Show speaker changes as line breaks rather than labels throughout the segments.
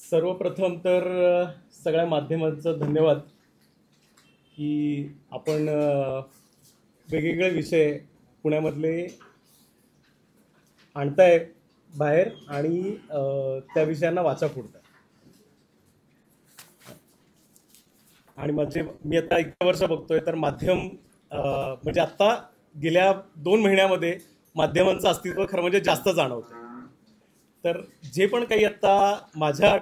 सर्वप्रथम तर सगळ्या माध्यमांचं धन्यवाद की आपण वेगवेगळे विषय पुण्यामधले आणताय बाहेर आणि त्या विषयांना वाचा फोडताय. आणि मी आता 1 वर्ष बघतोय तर माध्यम म्हणजे आता गेल्या 2 महिन्यामध्ये माध्यमांचं अस्तित्व खरं म्हणजे जास्त जाणवतं. तर जे पण काही आता माझ्या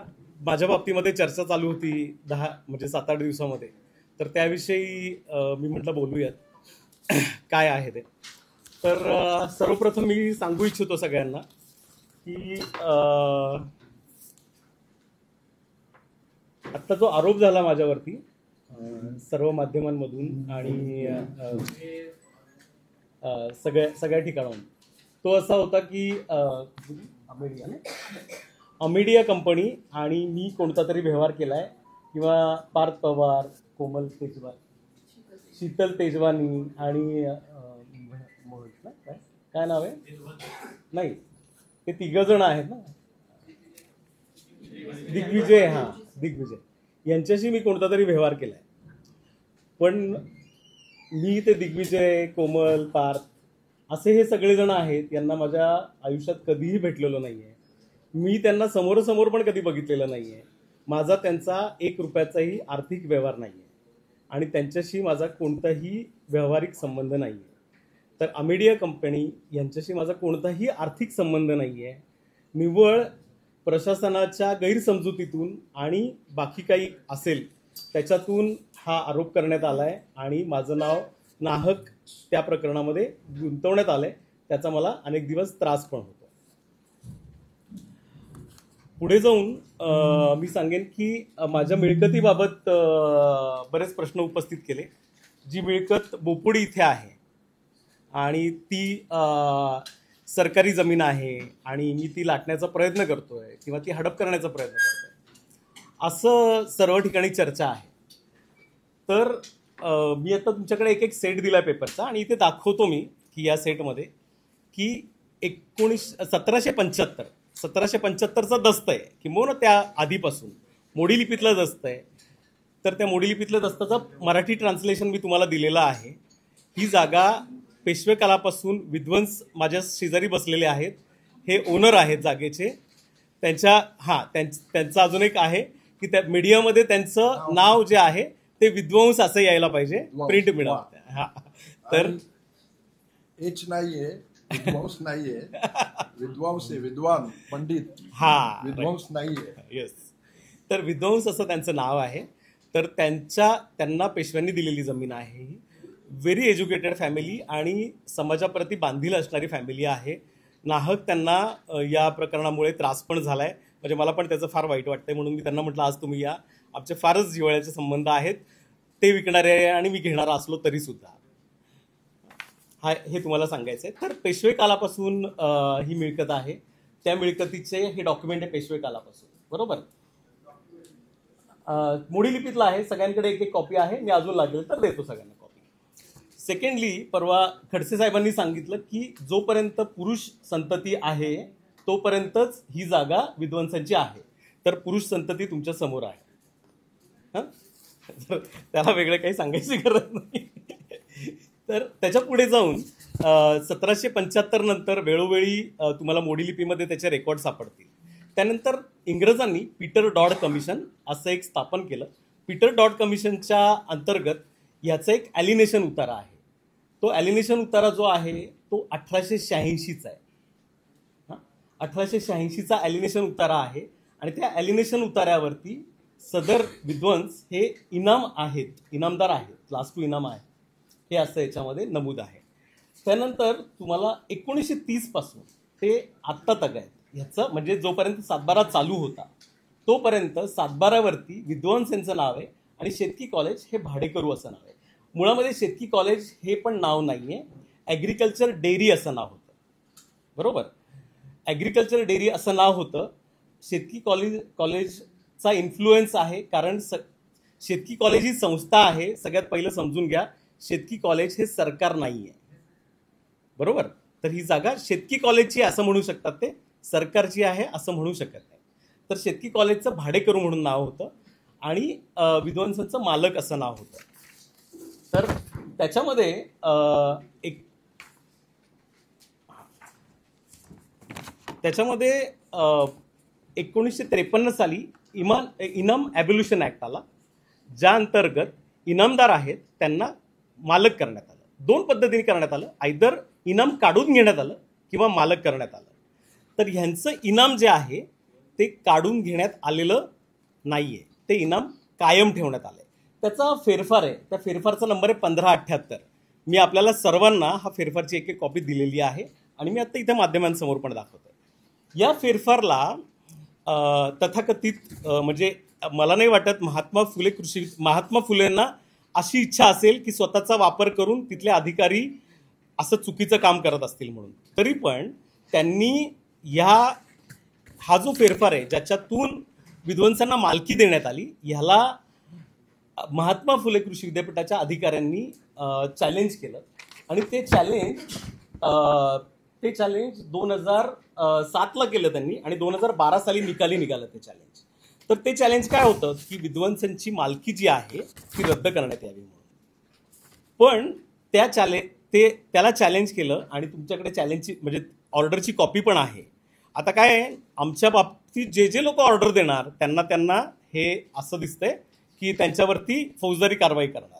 बाबतीमध्ये चर्चा चालू होती 7-8 दिवसामध्ये, तर त्याविषयी मी म्हटलं बोलूयात काय आहे ते. तर सर्वप्रथम मी सांगू इच्छितो सगळ्यांना की आत्ता जो आरोप झाला माझ्यावरती सर्व माध्यमांमधून आणि सगळ्या ठिकाणाहून, तो असा होता की अमेडिया कंपनी आणि मी कोणता तरी व्यवहार केलाय किंवा पार्थ पवार, कोमल तेजवानी, शीतल तेजवानी आणि काय नाव आहे, नाही ते 3 जण आहेत ना, दिग्विजय यांच्याशी मी कोणता तरी व्यवहार केलाय. पण मी ते दिग्विजय, कोमल, पार्थ असे हे सगळेजण आहेत, यांना माझ्या आयुष्यात कधीही भेटलेलो नाहीये. मी त्यांना समोरासमोर पण कधी बघितलेलं नाहीये. माझा त्यांचा 1 रुपयाचाही आर्थिक व्यवहार नाहीये आणि त्यांच्याशी माझा कोणताही व्यावहारिक संबंध नाहीये. तर अमेडिया कंपनी यांच्याशी माझा कोणताही आर्थिक संबंध नाहीये. निव्वळ प्रशासनाच्या गैरसमजुतीतून आणि बाकी काही असेल त्याच्यातून हा आरोप करण्यात आलाय आणि माझं नाव नाहक त्या प्रकरणामध्ये गुंतवण्यात आलंय. त्याचा मला अनेक दिवस त्रास पण होतो. पुढे जाऊन मी सांगेन की माझ्या मिळकतीबाबत बरेच प्रश्न उपस्थित केले. जी मिळकत बोपुडी इथे आहे आणि ती सरकारी जमीन आहे आणि मी ती लाटण्याचा प्रयत्न करतोय किंवा ती हडप करण्याचा प्रयत्न करतोय, असं सर्व ठिकाणी चर्चा आहे. तर मी आता तुमच्याकडे एक सेट दिलाय पेपरचा आणि इथे दाखवतो मी की या सेटमध्ये की 1775चा दस्त आहे किंवा त्या आधीपासून मोडी लिपीतला दस्त आहे. तर त्या मोडी लिपीतल्या दस्ताचा मराठी ट्रान्सलेशन मी तुम्हाला दिलेलं आहे. ही जागा पेशवे कालापासून विद्वंस माझ्या शेजारी बसलेले आहेत, हे ओनर आहेत जागेचे. त्यांचा अजून एक आहे की त्या मीडियामध्ये त्यांचं नाव जे आहे ते विद्वांस असं यायला पाहिजे, प्रिंट मिळालं. हा, तर
एच नाहीये, विद्वांस नाहीये, विद्वांस आहे, विद्वान पंडित,
हा
विद्वांस नाहीये.
येस, तर विद्वांस असं त्यांचं नाव आहे. तर त्यांना पेशव्यांनी दिलेली जमीन आहे. ही व्हेरी एज्युकेटेड फॅमिली आणि समाजाप्रती बांधील असणारी फॅमिली आहे. नाहक त्यांना या प्रकरणामुळे त्रास पण झालाय. म्हणजे मला पण त्याचं फार वाईट वाटतंय, म्हणून मी त्यांना म्हटलं आज तुम्ही या, आमचे फारच जिव्हाळ्याचे संबंध आहेत. ते विकणारे आहे आणि मी घेणारा असलो तरी सुद्धा. हे तुम्हाला सांगायचं आहे. तर पेशवे कालापासून ही मिळकत आहे. त्या मिळकतीचे हे डॉक्युमेंट आहे पेशवे कालापासून, बरोबर. मोडी लिपीतला आहे, सगळ्यांकडे एक कॉपी आहे. मी अजून लागेल तर देतो सगळ्यांना कॉपी. सेकंडली, परवा खडसे साहेबांनी सांगितलं की जोपर्यंत पुरुष संतती आहे तोपर्यंतच ही जागा विद्वांसांची आहे. तर पुरुष संतती तुमच्या समोर आहे. त्याला वेगळं काही सांगायची गरज नाही. तर त्याच्या पुढे जाऊन 1775 नंतर वेळोवेळी तुम्हाला मोडी लिपीमध्ये त्याचे रेकॉर्ड सापडतील. त्यानंतर इंग्रजांनी पीटर डॉड कमिशन असं एक स्थापन केलं. पीटर डॉड कमिशनच्या अंतर्गत याचा एक ॲलिनेशन उतारा आहे. तो ॲलिनेशन उतारा जो आहे तो 1886चा आहे. 1886चा ॲलिनेशन उतारा आहे आणि त्या ॲलिनेशन उतार्यावरती सदर विद्वांस हे इनामदार आहेत, क्लास 2 इनाम आहे, हे असं याच्यामध्ये नमूद आहे. त्यानंतर तुम्हाला 1930 पासून ते आत्ता तक आहेत. ह्याचं म्हणजे जोपर्यंत सातबारा चालू होता तोपर्यंत सातबारावरती विद्वांस यांचं नाव आहे आणि शेतकी कॉलेज हे भाडेकरू असं नाव आहे. मुळामध्ये शेतकी कॉलेज हे पण नाव नाही आहे, ॲग्रिकल्चर डेअरी असं नाव होतं, बरोबर. ॲग्रिकल्चर डेअरी असं नाव होतं. शेतकी कॉलेजचा इन्फ्लुएन्स आहे, कारण शेतकी कॉलेज ही संस्था आहे. सगळ्यात पहिलं समजून घ्या, शेतकी कॉलेज हे सरकार नाही आहे, बरोबर. तर ही जागा शेतकी कॉलेजची असं म्हणू शकतात, ते सरकारची आहे असं म्हणू शकत नाही. तर शेतकी कॉलेजचं भाडेकरू म्हणून नाव होतं आणि विद्वांसांचं मालक असं नाव होतं. तर त्याच्यामध्ये एक त्याच्यामध्ये 1953 साली इनाम ॲब्युल्युशन ॲक्ट आला, ज्या अंतर्गत इनामदार आहेत त्यांना मालक करण्यात आलं. 2 पद्धतीने करण्यात आलं, आयदर इनाम काढून घेण्यात आलं किंवा मालक करण्यात आलं. तर ह्यांचं इनाम जे आहे ते काढून घेण्यात आलेलं नाही आहे, ते इनाम कायम ठेवण्यात आलं आहे. त्याचा फेरफार आहे, त्या फेरफारचा नंबर आहे 1578. मी आपल्याला सर्वांना हा फेरफारची एक कॉपी दिलेली आहे आणि मी आत्ता इथे माध्यमांसमोर पण दाखवतो. या फेरफारला तथाकथित म्हणजे मला नाही वाटत महात्मा फुलेंना अशी इच्छा असेल की स्वतःचा वापर करून तिथले अधिकारी असं चुकीचं काम करत असतील म्हणून. तरी पण त्यांनी हा जो फेरफार आहे ज्याच्यातून विद्वांसांना मालकी देण्यात आली, ह्याला महात्मा फुले कृषी विद्यापीठाच्या अधिकाऱ्यांनी चॅलेंज केलं आणि ते चॅलेंज 2007ला केलं त्यांनी आणि 2012 साली निकाली निघालं ते चॅलेंज. तर ते चॅलेंज काय होतं की विद्वांसांची मालकी जी आहे ती रद्द करण्यात यावी म्हणून. पण त्याला चॅलेंज केलं आणि तुमच्याकडे चॅलेंजची म्हणजे ऑर्डरची कॉपी पण आहे. आता काय आहे, आमच्या बाबतीत जे लोक ऑर्डर देणार त्यांना हे असं दिसतंय की त्यांच्यावरती फौजदारी कारवाई करणार,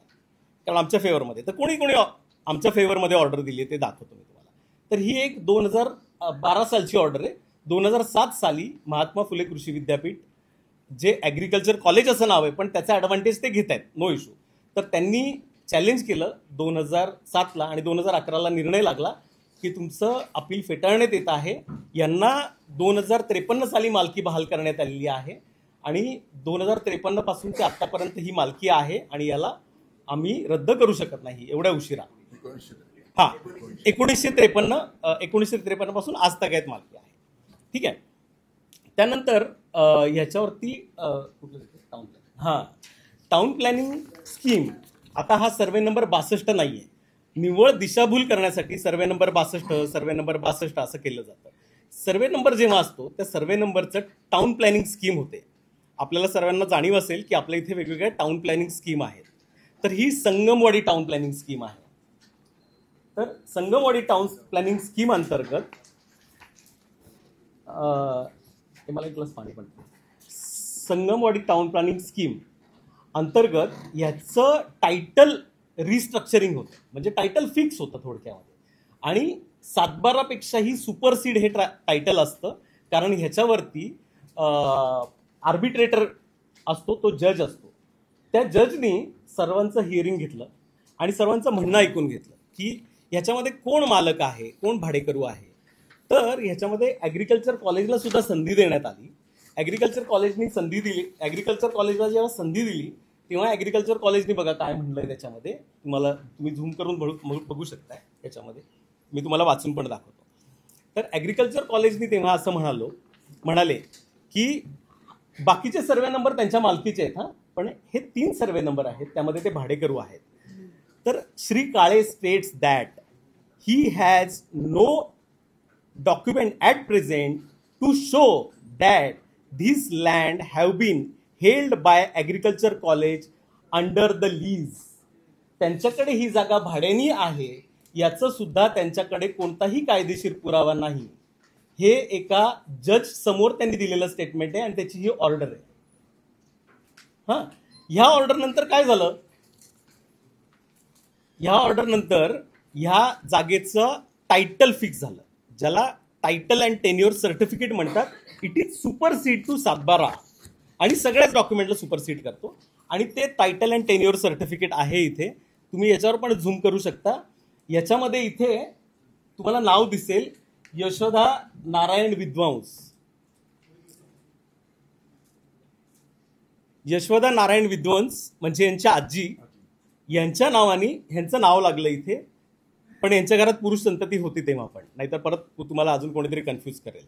कारण आमच्या फेवरमध्ये. तर कोणी आमच्या फेवरमध्ये ऑर्डर दिली आहे ते दाखवतो मी तुम्हाला. तर ही एक 2012 सालची ऑर्डर आहे. 2007 साली महात्मा फुले कृषी विद्यापीठ, जे ॲग्रिकल्चर कॉलेज असं नाव आहे पण त्याचा ॲडव्हान्टेज ते घेत आहेत, नो इश्यू. तर त्यांनी चॅलेंज केलं 2007ला आणि 2011ला निर्णय लागला की तुमचं अपील फेटाळण्यात येत आहे. यांना 2053 साली मालकी बहाल करण्यात आलेली आहे आणि 2053 पासून ते आत्तापर्यंत ही मालकी आहे आणि याला आम्ही रद्द करू शकत नाही एवढ्या उशिरा. 1953 पासून आज तक मालकी आहे. ठीक आहे. त्यानंतर ह्याच्यावरती टाउन प्लॅनिंग स्कीम. आता हा सर्वे नंबर 62 नाही आहे, निव्वळ दिशाभूल करण्यासाठी सर्वे नंबर 62 असं केलं जातं. सर्वे नंबर जेव्हा असतो त्या सर्वे नंबरचं टाउन प्लॅनिंग स्कीम होते. आपल्याला सर्वांना जाणीव असेल की आपल्या इथे वेगवेगळ्या टाउन प्लॅनिंग स्कीम आहेत. तर ही संगमवाडी टाउन प्लॅनिंग स्कीम आहे. तर संगमवाडी टाउन प्लॅनिंग स्कीम अंतर्गत मला एक ग्लास पाणी पण. संगमवाडी टाउन प्लॅनिंग स्कीम अंतर्गत ह्याचं टायटल रिस्ट्रक्चरिंग होतं, म्हणजे टायटल फिक्स होतं थोडक्यामध्ये. आणि 7/12पेक्षाही सुपरसीड हे टायटल असतं, कारण ह्याच्यावरती आर्बिट्रेटर असतो, तो जज असतो. त्या जजनी सर्वांचं हिअरिंग घेतलं आणि सर्वांचं म्हणणं ऐकून घेतलं की ह्याच्यामध्ये कोण मालक आहे, कोण भाडेकरू आहे. तर ह्याच्यामध्ये ॲग्रिकल्चर कॉलेजला सुद्धा संधी देण्यात आली. ॲग्रिकल्चर कॉलेजला जेव्हा संधी दिली तेव्हा ॲग्रिकल्चर कॉलेजने बघा काय म्हणलंय त्याच्यामध्ये. तुम्ही झूम करून बघू शकताय, त्याच्यामध्ये मी तुम्हाला वाचून पण दाखवतो. तर ॲग्रिकल्चर कॉलेजने तेव्हा असं म्हणाले की बाकीचे सर्वे नंबर त्यांच्या मालकीचे आहेत, पण हे 3 सर्वे नंबर आहेत त्यामध्ये ते भाडेकरू आहेत. तर Shri Kale states that he has no document at present to show that this land have been held by agriculture college under the lease. त्यांच्याकडे ही जागा भाड्याने आहे याचं सुद्धा त्यांच्याकडे कोणताही कायदेशीर पुरावा नाही. हे एका जज समोर त्यांनी दिलेलं स्टेटमेंट आहे आणि त्याची ही ऑर्डर आहे. ह्या ऑर्डर नंतर काय झालं, ह्या ऑर्डर नंतर ह्या जागेचं टायटल फिक्स झालं, ज्याला टायटल अँड टेन्युअर सर्टिफिकेट म्हणतात. इट इज सुपरसीड टू 7/12 आणि सगळ्याच डॉक्युमेंटला सुपरसीड करतो. आणि ते टायटल अँड टेन्युअर सर्टिफिकेट आहे इथे, तुम्ही याच्यावर पण झूम करू शकता. याच्यामध्ये इथे तुम्हाला नाव दिसेल यशोदा नारायण विद्वांस. यशोदा नारायण विद्वांस म्हणजे यांच्या आजी, यांच्या नावाने ह्यांचं नाव लागलं इथे. पण यांच्या घरात पुरुष संतती होती तेव्हा पण, नाहीतर परत तुम्हाला अजून कोणीतरी कन्फ्यूज करेल.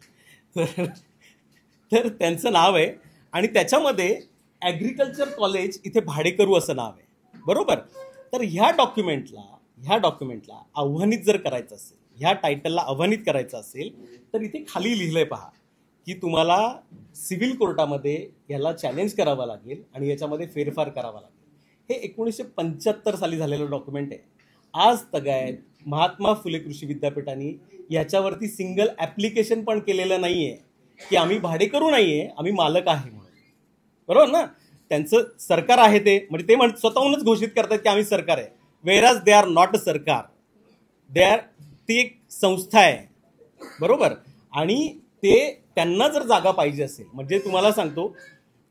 तर त्यांचं नाव आहे आणि त्याच्यामध्ये ॲग्रिकल्चर कॉलेज इथे भाडेकरू असं नाव आहे, बरोबर. तर ह्या डॉक्युमेंटला आव्हानित जर करायचं असेल, ह्या टायटलला आव्हानित करायचं असेल तर इथे खाली लिहिलंय पहा की तुम्हाला सिव्हिल कोर्टामध्ये याला चॅलेंज करावं लागेल आणि याच्यामध्ये फेरफार करावा लागेल. हे 1975 साली झालेलं डॉक्युमेंट आहे. आज तगायत महात्मा फुले कृषी विद्यापीठाने याच्यावरती सिंगल ॲप्लिकेशन पण केलेलं नाही आहे की आम्ही भाडेकरू नाही आहे, आम्ही मालक आहे म्हणून. बरोबर ना? त्यांचं सरकार आहे ते, म्हणजे ते स्वतःहूनच घोषित करतात की आम्ही सरकार आहे. वेअरॅज दे आर नॉट अ सरकार, ती एक संस्था आहे. बरोबर. आणि त्यांना जर जागा पाहिजे असेल, म्हणजे तुम्हाला सांगतो,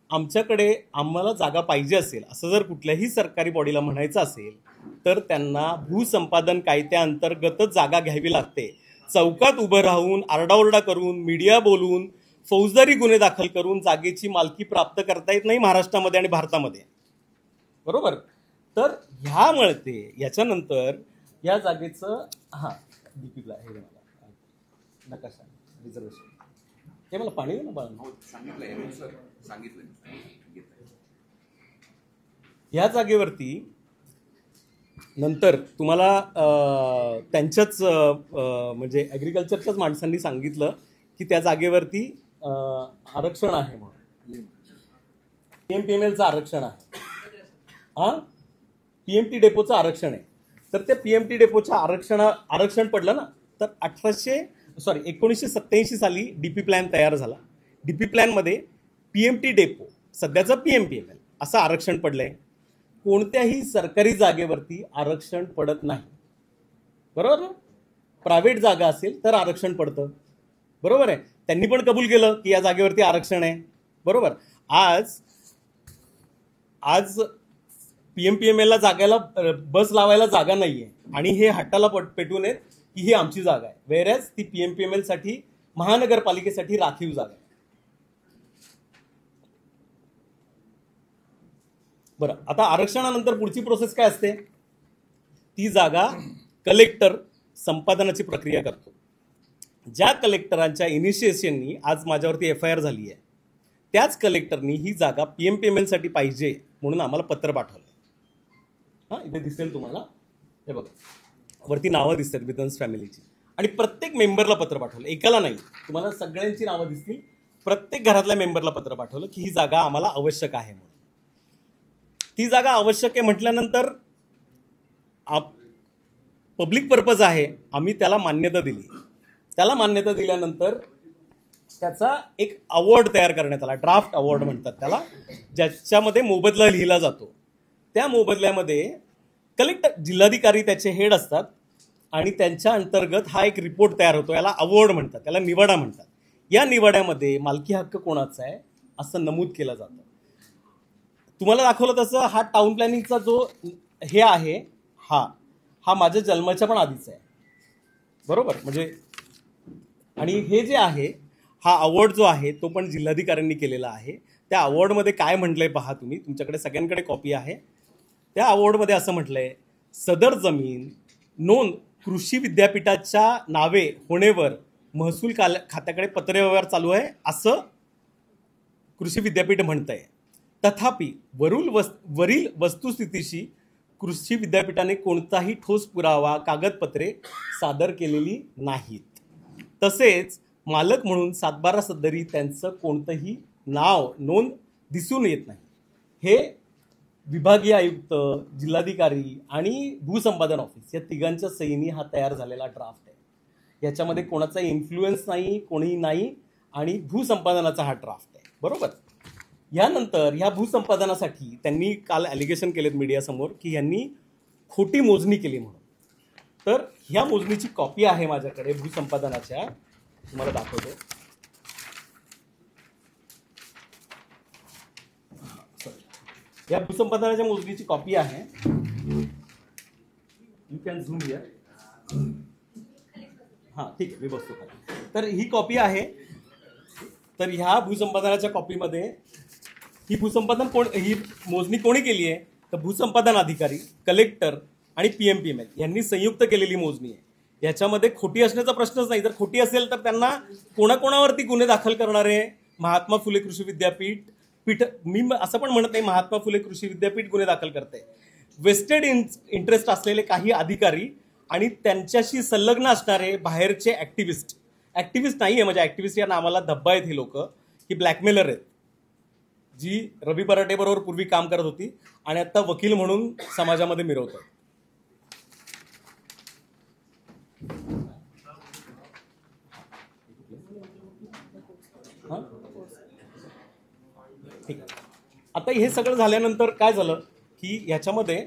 आम्हाला जागा पाहिजे असेल असं जर कुठल्याही सरकारी बॉडीला म्हणायचं असेल तर त्यांना भूसंपादन कायद्याअंतर्गतच जागा घ्यावी लागते. चौकात उभं राहून आरडाओरडा करून मीडिया बोलून फौजदारी गुन्हे दाखल करून जागेची मालकी प्राप्त करता येत नाही महाराष्ट्रामध्ये आणि भारतामध्ये. बरोबर. तर ह्यामुळे याच्यानंतर या जागेचं डीपीला हे मला नकाशा रिझर्वेशन हे मला पाणी दे ना बाळा.
सांगितलं.
या जागेवरती नंतर तुम्हाला त्यांच्याच म्हणजे ॲग्रिकल्चरच्याच माणसांनी सांगितलं की त्या जागेवरती आरक्षण आहे म्हणून. PMPMLचं आरक्षण आहे. PMT डेपोचं आरक्षण आहे. तर त्या PMT डेपोच्या आरक्षण पडलं ना, तर 1987 साली DP प्लॅन तयार झाला. DP प्लॅनमध्ये PMT डेपो सध्याचं PMPML असं आरक्षण पडलंय. कोणत्याही सरकारी जागेवरती आरक्षण पडत नाही. बरोबर ना? प्रायव्हेट जागा असेल तर आरक्षण पडतं. बरोबर आहे. त्यांनी पण कबूल केलं की या जागेवरती आरक्षण आहे. बरोबर. आज PMPML ला जागेला बस लावायला जागा नाहीये आणि हे हट्टाला पेटून येत की ही आमची जागा आहे. वेअरॅज ती PMPML साठी महानगरपालिकेसाठी राखीव जागा आहे. बरं, आता आरक्षणानंतर पुढची प्रोसेस काय असते? ती जागा कलेक्टर संपादनाची प्रक्रिया करतो. ज्या कलेक्टरांच्या इनिशिएशननी आज माझ्यावरती FIR झाली आहे त्याच कलेक्टरनी ही जागा PMPML साठी पाहिजे म्हणून आम्हाला पत्र पाठवलं. इथे दिसेल तुम्हाला, हे बघा वरती नावं दिसतात विदन्स फॅमिलीची, आणि प्रत्येक मेंबरला पत्र पाठवलं. एकाला नाही, तुम्हाला सगळ्यांची नावं दिसतील. प्रत्येक घरातल्या मेंबरला पत्र पाठवलं की ही जागा आम्हाला आवश्यक आहे म्हणून. ती जागा आवश्यक आहे म्हटल्यानंतर पब्लिक पर्पज आहे, आम्ही त्याला मान्यता दिली. त्याला मान्यता दिल्यानंतर त्याचा एक अवॉर्ड तयार करण्यात आला, ड्राफ्ट अवॉर्ड म्हणतात त्याला, ज्याच्यामध्ये मोबदला लिहिला जातो. त्या मोबदल्यामध्ये कलेक्टर जिल्हाधिकारी त्याचे हेड असतात आणि त्यांच्या अंतर्गत हा एक रिपोर्ट तयार होतो. याला अवॉर्ड म्हणतात, त्याला निवाडा म्हणतात. या निवाड्यामध्ये मालकी हक्क कोणाचा आहे असं नमूद केलं जातं. तुम्हाला दाखवलं तसं हा टाउन प्लॅनिंगचा जो हे आहे हा माझ्या जन्माच्या पण आधीचा आहे. बरोबर. म्हणजे आणि हे जे आहे हा अवॉर्ड जो आहे तो पण जिल्हाधिकाऱ्यांनी केलेला आहे. त्या अवॉर्डमध्ये काय म्हटलंय पहा तुम्ही, तुमच्याकडे सगळ्यांकडे कॉपी आहे. त्या अवॉर्डमध्ये असं म्हटलंय, सदर जमीन नोंद कृषी विद्यापीठाच्या नावे होण्यावर महसूल खात्याकडे पत्रव्यवहार चालू आहे असं कृषी विद्यापीठ म्हणतंय. तथापि वरील वस्तुस्थितीशी कृषी विद्यापीठाने कोणताही ठोस पुरावा कागदपत्रे सादर केलेली नाहीत. तसेच मालक म्हणून सातबारा सदरी त्यांचं कोणतंही नाव नोंद दिसून येत नाही. हे विभागीय आयुक्त, जिल्हाधिकारी आणि भूसंपादन ऑफिस या तिघांच्या सहीनी हा तयार झालेला ड्राफ्ट आहे. याच्यामध्ये कोणाचा इन्फ्लुएन्स नाही, कोणीही नाही, आणि भूसंपादनाचा हा ड्राफ्ट आहे. बरोबर. यानंतर ह्या भूसंपादनासाठी त्यांनी काल ॲलिगेशन केलेत मीडियासमोर की यांनी खोटी मोजणी केली म्हणून. तर ह्या मोजणीची कॉपी आहे माझ्याकडे भूसंपादनाच्या, तुम्हाला दाखवतो. या भूसंपादनाच्या मोजणीची कॉपी आहे. You can zoom here. ठीक आहे, मी बसतो. तर ही कॉपी आहे. तर ह्या भूसंपादनाच्या कॉपीमध्ये ही मोजणी कोणी केली आहे तर भूसंपादन अधिकारी, कलेक्टर आणि PMPML यांनी संयुक्त केलेली मोजणी आहे. याच्यामध्ये खोटी असण्याचा प्रश्नच नाही. जर खोटी असेल तर त्यांना कोणाकोणावरती गुन्हे दाखल करणारे महात्मा फुले कृषी विद्यापीठ मी असं पण म्हणत नाही महात्मा फुले कृषी विद्यापीठ गुन्हे दाखल करते. वेस्टेड इंटरेस्ट असलेले काही अधिकारी आणि त्यांच्याशी संलग्न असणारे बाहेरचे ऍक्टिव्हिस्ट नाहीये, म्हणजे ऍक्टिव्हिस्ट या नावाला धब्बा आहेत ही लोक, ही ब्लॅकमेलर आहेत, जी रवी बराटे बरोबर पूर्वी काम करत होती आणि आता वकील म्हणून समाजामध्ये मिरवतात. ठीक आहे. आता हे सगळं झाल्यानंतर काय झालं की ह्याच्यामध्ये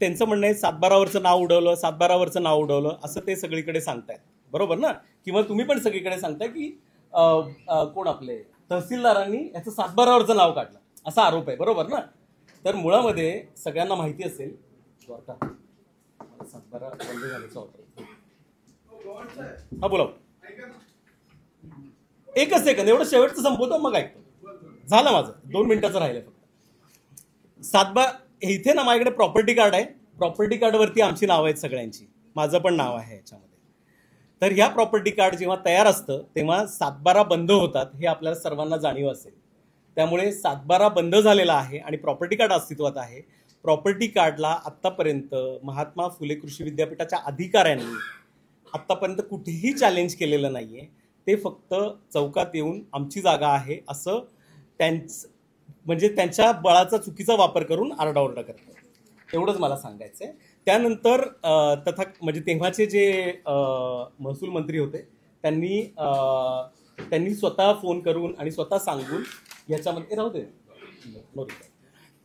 त्यांचं म्हणणं आहे 7/12वरचं नाव उडवलं, 7/12वरचं नाव उडवलं असं ते सगळीकडे सांगतायत, बरोबर ना? किंवा तुम्ही पण सगळीकडे सांगताय की कोण आपले तहसीलदारांनी याचं 7/12वरचं नाव काढलं असा आरोप आहे, बरोबर ना? तर मुळामध्ये सगळ्यांना माहिती असेल 7/12 बंद झाल्याचं ऑर्डर. हा बोला. एकच सेकंद, एवढं शेवटचं संपवतो मग ऐकतो. झालं माझं 2 मिनिटाचं राहिलं फक्त. 7/12 इथे ना माझ्याकडे प्रॉपर्टी कार्ड आहे. प्रॉपर्टी कार्डवरती आमची नावं आहेत सगळ्यांची, माझं पण नाव आहे याच्यामध्ये. तर ह्या प्रॉपर्टी कार्ड जेव्हा तयार असतं तेव्हा 7/12 बंद होतात हे आपल्याला सर्वांना जाणीव असेल. त्यामुळे 7/12 बंद झालेला आहे आणि प्रॉपर्टी कार्ड अस्तित्वात आहे. प्रॉपर्टी कार्डला आत्तापर्यंत महात्मा फुले कृषी विद्यापीठाच्या अधिकाऱ्यांनी आत्तापर्यंत कुठेही चॅलेंज केलेलं नाहीये. ते फक्त चौकात येऊन आमची जागा आहे असं म्हणजे त्यांच्या बळाचा चुकीचा वापर करून आरडाओरडा करतात. एवढंच मला सांगायचंय. त्यानंतर म्हणजे तेव्हाचे जे महसूल मंत्री होते त्यांनी स्वतः फोन करून आणि स्वतः सांगून याच्यामध्ये राहू दे,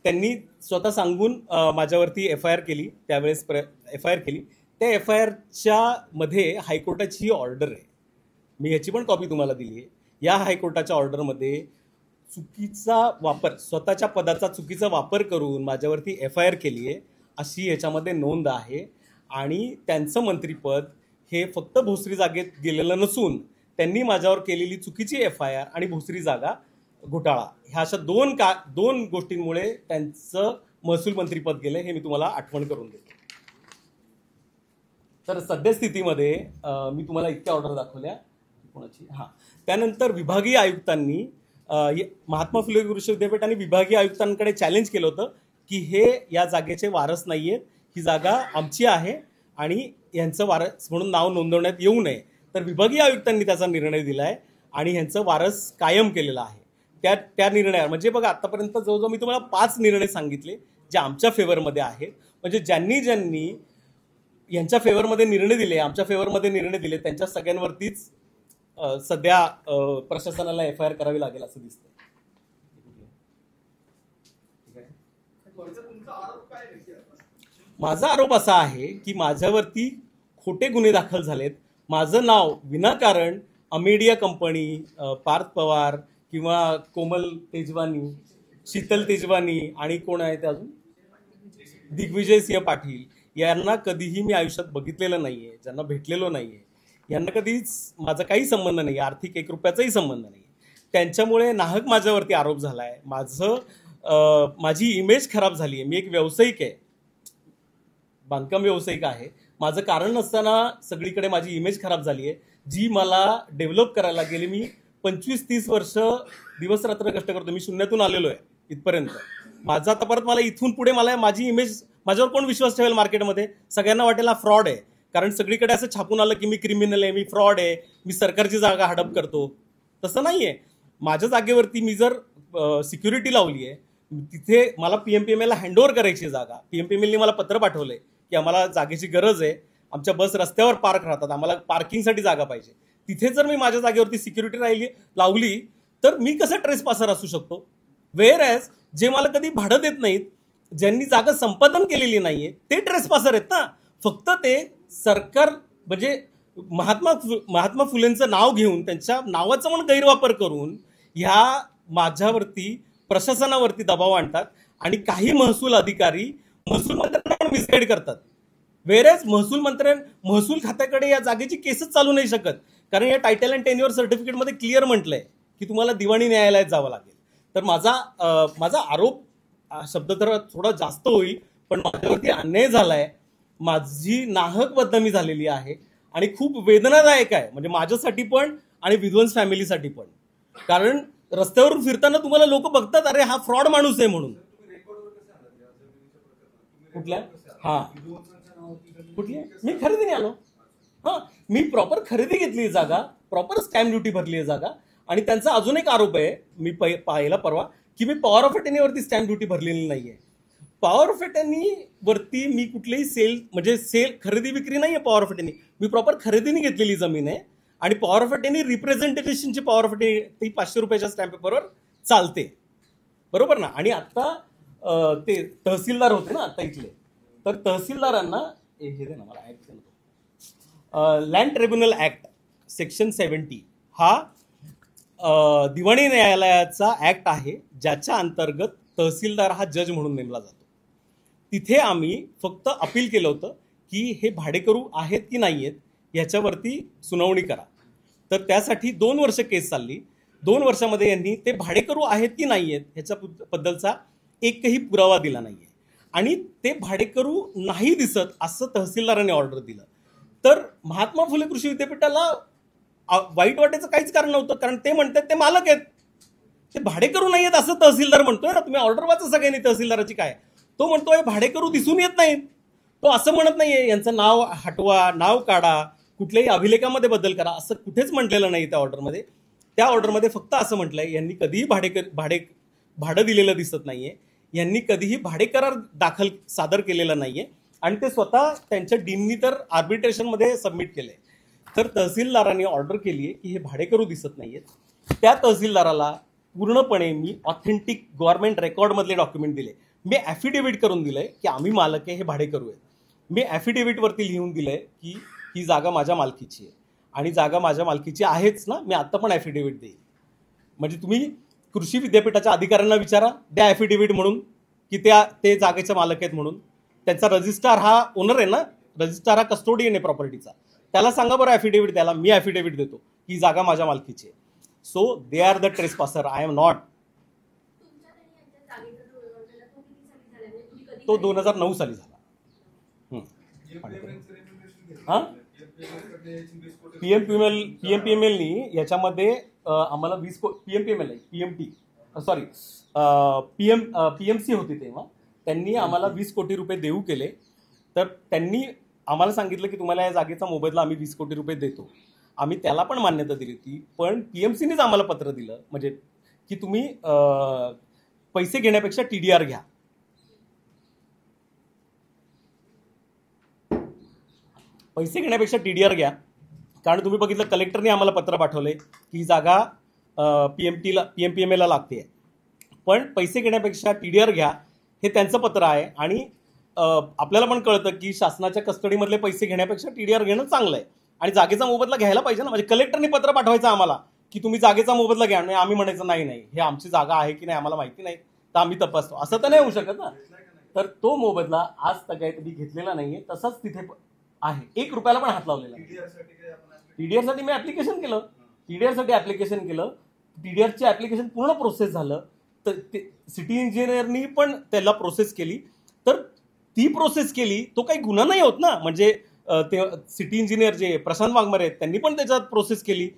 त्यांनी स्वतः सांगून माझ्यावरती FIR केली. त्यावेळेस FIR केली. त्या FIRच्या मध्ये हायकोर्टाची ऑर्डर आहे, मी ह्याची पण कॉपी तुम्हाला दिली आहे. या हायकोर्टाच्या ऑर्डरमध्ये चुकीचा वापर, स्वतःच्या पदाचा चुकीचा वापर करून माझ्यावरती FIR केली आहे अशी याच्यामध्ये नोंद आहे. आणि त्यांचं मंत्रिपद हे फक्त भोसरी जागेत गेलेलं नसून त्यांनी माझ्यावर केलेली चुकीची FIR आणि भोसरी जागा घोटाळा ह्या अशा दोन गोष्टींमुळे त्यांचं महसूल मंत्रिपद गेलं, हे मी तुम्हाला आठवण करून देतो. तर सद्यस्थितीमध्ये मी तुम्हाला इतक्या ऑर्डर दाखवल्या कोणाची. त्यानंतर विभागीय आयुक्तांनी महात्मा फुले कृषी विद्यापीठ आणि विभागीय आयुक्तांकडे चॅलेंज केलं होतं की हे या जागेचे वारस नाहीयेत, ही जागा आमची आहे आणि यांचं वारस म्हणून नाव नोंदवण्यात येऊ नये. तर विभागीय आयुक्तांनी त्याचा निर्णय दिलाय आणि ह्यांचं वारस कायम केलेला आहे. त्या निर्णयावर म्हणजे बघा आतापर्यंत जवळजवळ मी तुम्हाला 5 निर्णय सांगितले जे आमच्या फेवरमध्ये आहेत. म्हणजे ज्यांनी यांच्या फेवरमध्ये निर्णय दिले, आमच्या फेवरमध्ये निर्णय दिले, त्यांच्या सगळ्यांवरतीच सध्या प्रशासनाला FIR करावी लागेल असं दिसतंय. माझा आरोप असा आहे की माझ्यावरती खोटे गुन्हे दाखल झालेत. माझं नाव विनाकारण अमेडिया कंपनी, पार्थ पवार किंवा कोमल तेजवानी, शीतल तेजवानी आणि कोण आहे ते अजून दिग्विजय सिंह पाटील यांना कधीही मी आयुष्यात बघितलेलं नाहीये, ज्यांना भेटलेलो नाहीये, यांना कधीच माझा काही संबंध नाही, आर्थिक 1 रुपयाचाही संबंध नाही. त्यांच्यामुळे नाहक माझ्यावरती आरोप झालाय. माझी इमेज खराब झाली आहे. मी एक व्यावसायिक आहे, बांधकाम व्यावसायिक आहे. माझं कारण नसताना सगळीकडे माझी इमेज खराब झाली आहे, जी मला डेव्हलप करायला गेली. मी 25-30 वर्ष दिवस रात्र कष्ट करतो. मी शून्यातून आलेलो आहे इथपर्यंत. माझा आता परत मला इथून पुढे माझी इमेज, माझ्यावर कोण विश्वास ठेवेल मार्केटमध्ये? सगळ्यांना वाटेल हा फ्रॉड आहे, कारण सगळीकडे असं छापून आलं की मी क्रिमिनल आहे, मी फ्रॉड आहे, मी सरकारची जागा हडप करतो. तसं नाहीये. माझ्या जागेवरती मी जर सिक्युरिटी लावली आहे, तिथे मला PMPML हँडओव्हर करायची जागा, PMPMLने मला पत्र पाठवलंय की आम्हाला जागेची गरज आहे, आमच्या बस रस्त्यावर पार्क राहतात, आम्हाला पार्किंगसाठी जागा पाहिजे. तिथे जर मी माझ्या जागेवरती सिक्युरिटी लावली तर मी कसं ट्रेसपासर असू शकतो? वेअर ॲज जे मला कधी भाडं देत नाहीत, ज्यांनी जागा संपादन केलेली नाहीये, ते ट्रेसपासर आहेत ना. फक्त ते सरकार म्हणजे महात्मा फुलेंचं नाव घेऊन त्यांच्या नावाचा पण गैरवापर करून ह्या माझ्यावरती प्रशासनावरती दबाव आणतात आणि काही महसूल अधिकारी महसूल मंत्र्यांना पण मिसगाईड करतात. वेरेज महसूल खात्याकडे या जागेची केसच चालू नाही शकत, कारण या टायटल अँड टेन्युअर सर्टिफिकेटमध्ये क्लिअर म्हटलंय की तुम्हाला दिवाणी न्यायालयात जावं लागेल. तर माझा आरोप शब्द तर थोडा जास्त होईल, पण माझ्यावरती अन्याय झालाय, माझी नाहक बदनामी झालेली आहे आणि खूप वेदनादायक आहे, म्हणजे माझ्यासाठी पण आणि विध्वंस फॅमिलीसाठी पण. कारण रस्त्यावरून फिरताना तुम्हाला लोक बघतात, अरे हा फ्रॉड माणूस आहे म्हणून. कुठल्या? कुठली? मी खरेदीने आलो. हां, मी प्रॉपर खरेदी घेतली आहे जागा, प्रॉपर स्टॅम्प ड्युटी भरली आहे जागा. आणि त्यांचा अजून एक आरोप आहे, मी पाहिला परवा, की मी पॉवर ऑफ अटर्नीवरती स्टॅम्प ड्युटी भरलेली नाहीये. पॉवर ऑफ अटर्नी वरती मी कुठलेही सेल खरेदी विक्री नाहीये पॉवर ऑफ अटर्नी. मी प्रॉपर खरेदीने घेतलेली जमीन आहे. आणि पॉवर ऑफ अटर्नी रिप्रेझेंटेशनची पॉवर ऑफ अटर्नी ती 500 रुपयाच्या स्टॅम्प पेपरवर चालते, बरोबर ना. आणि आता ते तहसीलदार होते ना आता इथले, तर तहसीलदारांना हे दे ना मला act, land tribunal act section 70 हा दिवाणी न्यायालयाचा ऍक्ट आहे, ज्याच्या अंतर्गत तहसीलदार हा जज म्हणून नेमला जातो. तिथे आम्ही फक्त अपील केलं होतं की हे भाडेकरू आहेत की नाही आहेत याच्यावरती सुनावणी करा. तर त्यासाठी 2 वर्ष केस चालली. 2 वर्षामध्ये यांनी ते भाडेकरू आहेत की नाही आहेत ह्याच्याबद्दलचा एकही पुरावा दिला नाहीये. आणि ते भाडेकरू नाही दिसत असं तहसीलदारांनी ऑर्डर दिलं. तर महात्मा फुले कृषी विद्यापीठाला वाईट वाटायचं काहीच कारण नव्हतं, कारण ते म्हणतात ते मालक आहेत, ते भाडेकरू नाही आहेत असं तहसीलदार म्हणतोय ना. तुम्ही ऑर्डर वाचा सगळ्यांनी तहसीलदाराची काय. तो म्हणतोय भाडेकरू दिसून येत नाहीत. तो असं म्हणत नाहीये यांचं नाव हटवा, नाव काढा, कुठल्याही अभिलेखामध्ये बदल करा, असं कुठेच म्हटलेलं नाही त्या ऑर्डरमध्ये. त्या ऑर्डरमध्ये फक्त असं म्हटलंय यांनी कधीही भाडं दिलेलं दिसत नाहीये, यांनी कधीही भाडेकरार सादर केलेला नाहीये. आणि ते स्वतः त्यांच्या डीननी तर आर्बिट्रेशनमध्ये सबमिट केलंय. तर तहसीलदारांनी ऑर्डर केली आहे की हे भाडेकरू दिसत नाहीयेत. त्या तहसीलदाराला पूर्णपणे मी ऑथेंटिक गव्हर्नमेंट रेकॉर्डमधले डॉक्युमेंट दिले. मी ॲफिडेव्हिट करून दिलंय की आम्ही मालक आहे, हे भाडेकरू आहेत. मी ॲफिडेव्हिटवरती लिहून दिलंय की ही जागा माझ्या मालकीची आहे आणि जागा माझ्या मालकीची आहेच ना. मी आत्ता पण ॲफिडेव्हिट देईन. म्हणजे तुम्ही कृषी विद्यापीठाच्या अधिकाऱ्यांना विचारा, द्या ॲफिडेव्हिट म्हणून की ते जागेचे मालक आहेत म्हणून. त्यांचा रजिस्ट्रार हा ओनर आहे ना, रजिस्ट्रार हा कस्टोडियन आहे प्रॉपर्टीचा. त्याला सांगा बरं ॲफिडेव्हिट द्यायला. मी ॲफिडेव्हिट देतो की जागा माझ्या मालकीची आहे. So they are the trespasser, I am not. तो 2009 साली झाला. हां, पीएमपीएमएलनी याच्यामध्ये आम्हाला 20 पीएमसी होती तेव्हा, त्यांनी आम्हाला 20 कोटी रुपये देऊ केले. तर त्यांनी आम्हाला सांगितलं की तुम्हाला या जागेचा मोबदला आम्ही 20 कोटी रुपये देतो. आम्ही त्याला पण मान्यता दिली होती. पण पीएमसीनेच आम्हाला पत्र दिलं म्हणजे की तुम्ही पैसे घेण्यापेक्षा TDR घ्या. पैसे घेण्यापेक्षा TDR घ्या. कारण तुम्ही बघितलं कलेक्टरने आम्हाला पत्र पाठवले की ही जागा PMPML लागते, पण पैसे घेण्यापेक्षा TDR घ्या, हे त्यांचं पत्र आहे. आणि आपल्याला पण कळतं की शासनाच्या कस्टडीमधले पैसे घेण्यापेक्षा TDR घेणं चांगलं आहे आणि जागेचा मोबदला घ्यायला पाहिजे ना. म्हणजे कलेक्टरने पत्र पाठवायचं आम्हाला की तुम्ही जागेचा मोबदला घ्या, आणि आम्ही म्हणायचं नाही हे आमची जागा आहे की नाही आम्हाला माहिती नाही, तर आम्ही तपासतो. असं तर नाही होऊ शकत ना. तर तो मोबदला आज तक कधी घेतलेला नाहीये, तसाच तिथे आहे. 1 रुपयाला पण हात लावलेला आहे. TDR साठी मी ऍप्लिकेशन केलं. TDRची ऍप्लिकेशन पूर्ण प्रोसेस झालं. तर सिटी इंजिनियरनी पण त्याला प्रोसेस केली. तर ती प्रोसेस केली, तो काही गुन्हा नाही होत ना. म्हणजे ते सिटी इंजिनियर जे प्रशांत वाघमारे आहेत त्यांनी पण त्याच्यात प्रोसेस केली.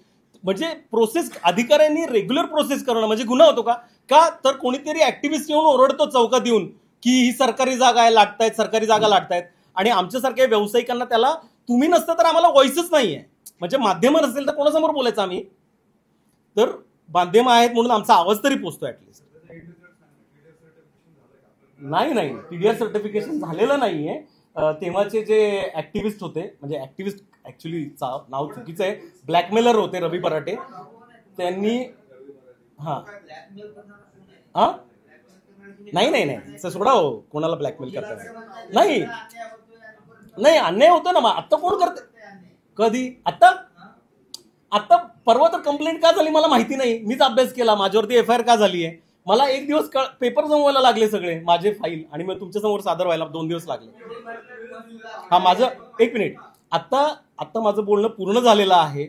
म्हणजे प्रोसेस अधिकाऱ्यांनी रेग्युलर प्रोसेस करणं म्हणजे गुन्हा होतो का? तर कोणीतरी ऍक्टिव्हिस्ट येऊन ओरडतो चौकात येऊन की ही सरकारी जागा आहे, लाटतायत, सरकारी जागा लाटतायत, आणि आमच्यासारख्या व्यावसायिकांना त्याला तुम्ही नसतं तर आम्हाला व्हॉइसच नाहीये. म्हणजे माध्यम नसेल तर कोणासमोर बोलायचं आम्ही? तर माध्यम आहेत म्हणून आमचा आवाज तरी पोचतो ऍटलिस्ट. नाही TDR सर्टिफिकेशन झालेलं नाहीये. तेव्हाचे जे ऍक्टिव्हिस्ट होते, म्हणजे ऍक्टिव्हिस्ट ऍक्च्युली नाव चुकीचं आहे, ब्लॅकमेलर होते रवी बराटे, त्यांनी नाही सोडा हो, कोणाला ब्लॅकमेल करता नाही अन्याय होतो ना. मग आता कोण करते? कधी? आता परवा तर कंप्लेंट का झाली मला माहिती नाही. मीच अभ्यास केला, माझ्यावरती FIR का झाली आहे. मला 1 दिवस पेपर जमवायला लागले सगळे माझे फाईल, आणि मग तुमच्या समोर सादर व्हायला 2 दिवस लागले. माझं 1 मिनिट, आता माझं बोलणं पूर्ण झालेलं आहे.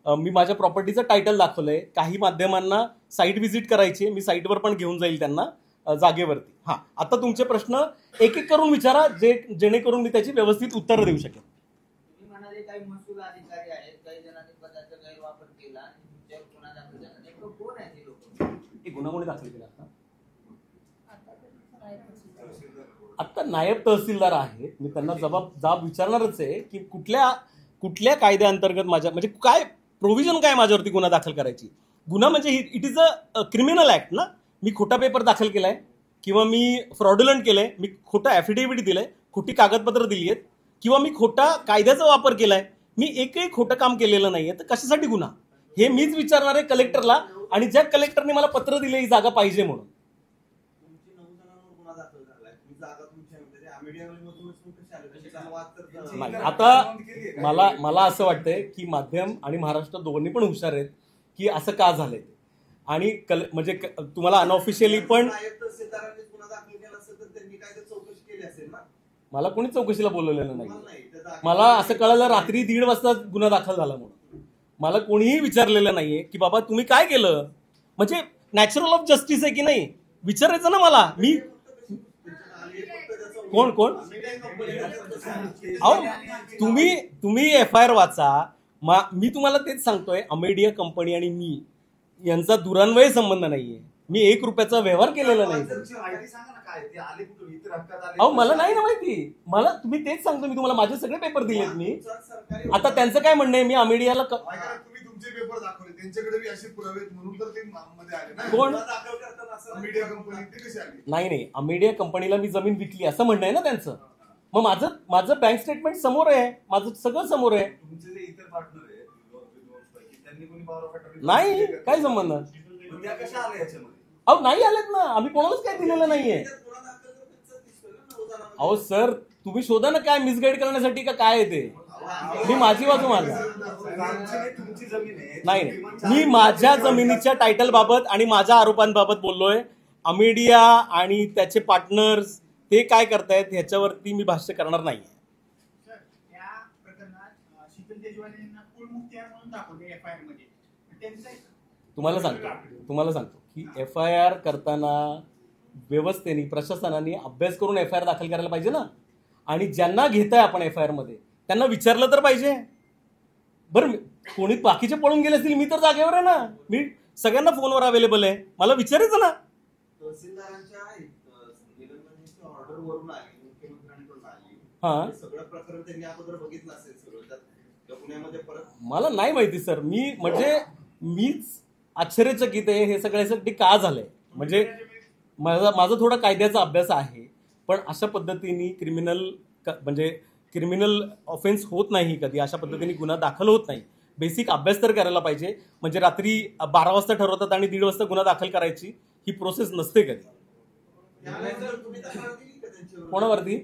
मी माझ्या प्रॉपर्टीचं टायटल दाखवलंय. काही माध्यमांना साईट व्हिजिट करायची, मी साईटवर पण घेऊन जाईल त्यांना जागेवरती. आता तुमचे प्रश्न एक एक करून विचारा, जेणेकरून मी त्याची व्यवस्थित उत्तर देऊ शकेन.
काही महसूल अधिकारी आहेत, काही जणांनी पदाचा गैरवापर केला, गुन्हा दाखल झाला, कोण आहे ते लोक?
गुन्हा कोणी दाखल केला? आता नायब तहसीलदार आहेत. मी त्यांना जाब विचारणारच आहे की कुठल्या कायद्याअंतर्गत माझ्या म्हणजे काय प्रोव्हिजन काय माझ्यावरती गुन्हा दाखल करायची? गुन्हा म्हणजे it is a criminal act ना. मी खोटा पेपर दाखल केलाय किंवा मी फ्रॉडुलंट केलंय, मी खोटा ॲफिडेव्हिट दिलंय, खोटी कागदपत्र दिली आहेत किंवा मी खोटा कायद्याचा वापर केलाय, मी एकही खोटं काम केलेलं नाहीये, तर कशासाठी गुन्हा? हे मीच विचारणार आहे कलेक्टरला. आणि ज्या कलेक्टरने मला पत्र दिले ही जागा पाहिजे म्हणून.
तुमची 9 जणांवर गुन्हा दाखल झालाय, तुम्ही जागा तुमच्या म्हणजे आमिडियामधूनच कशी आली त्याचा वाद तर
नाही, आता मला असं वाटतंय की माध्यम आणि महाराष्ट्र दोन्ही पण हुशार आहेत की असं का झालंय. आणि म्हणजे तुम्हाला अनऑफिशियली पण
तहसीलदारांनी गुन्हा दाखल केला असेल तर त्यांनी काय चौकशी केली असेल ना.
मला कोणी चौकशीला बोलवलेलं नाही. मला असं कळलं रात्री 1:30 वाजता गुन्हा दाखल झाला म्हणून. मला कोणीही विचारलेलं नाहीये की बाबा तुम्ही काय केलं. म्हणजे नॅचरल ऑफ जस्टिस आहे की नाही विचारायचं ना मला. मी कोण अहो तुम्ही FIR वाचा. मी तुम्हाला तेच सांगतोय, अमेडिया कंपनी आणि मी यांचा दुरान्वयी संबंध नाहीये. मी 1 रुपयाचा व्यवहार केलेला नाही. अहो मला नाही ना माहिती. मला तुम्ही तेच सांगतो, मी तुम्हाला माझे सगळे पेपर दिलेत मी. आता त्यांचं काय म्हणणं आहे, मी अमेडियाला
तुम्ही तुमचे पेपर दाखवले त्यांच्याकडे असे पुरावे म्हणून तर ते मध्ये आले ना.
कोण
मीडिया कंपनी ते कसे आले?
नाही अमेडिया कंपनीला मी जमीन विकली असं म्हणणं आहे ना त्यांचं. मग माझं बँक स्टेटमेंट समोर आहे, माझं सगळं समोर आहे.
तुमचे जे इतर पार्टनर आहेत त्यांनी कोणी पॉवर ऑफ अटर्नी
नाही काय संबंध.
त्या कशा आल्या याच्यामध्ये?
अहो नाही आलेत ना, आम्ही कोणालाच काय दिलेलं नाहीये. अहो सर तुम्ही शोधा ना काय मिसगाईड करण्यासाठी का काय आहे ते. मी माझी बाजू माझा
तुमची जमीन आहे.
नाही मी माझ्या जमिनीच्या टायटल बाबत आणि माझ्या आरोपांबाबत बोललोय. अमेडिया आणि त्याचे पार्टनर्स ते काय करतायत ह्याच्यावरती मी भाष्य करणार नाहीये.
या प्रकरणात शीतल तेजवाले यांना कुलमुखत्यार म्हणून दाखवले FIR मध्ये.
तुम्हाला सांगतो की FIR करताना व्यवस्थेने प्रशासनाने अभ्यास करून FIR दाखल करायला पाहिजे ना. आणि ज्यांना घेताय आपण FIR मध्ये त्यांना विचारलं तर पाहिजे. बरं कोणी बाकीचे पळून गेले असतील, मी तर जागेवर आहे ना. मी सगळ्यांना फोनवर अवेलेबल आहे, मला विचारायचं ना.
तहसीलदारांच्या निलंबनाची ऑर्डर वरून आली, मुख्यमंत्र्यांकडून आली.
हा
सगळं प्रकरण त्यांनी अगोदर बघितलं असेल सगळं पुण्यामध्ये परत.
मला नाही माहिती सर. मीच आश्चर्यचकित आहे हे सगळ्यासाठी का झालंय. म्हणजे माझा थोडा कायद्याचा अभ्यास आहे, पण अशा पद्धतीने क्रिमिनल ऑफेन्स होत नाही कधी. अशा पद्धतीने गुन्हा दाखल होत नाही. बेसिक अभ्यास तर करायला पाहिजे. म्हणजे रात्री 12 वाजता ठरवतात आणि 1:30 वाजता गुन्हा दाखल करायची ही प्रोसेस नसते कधी. कोणावरती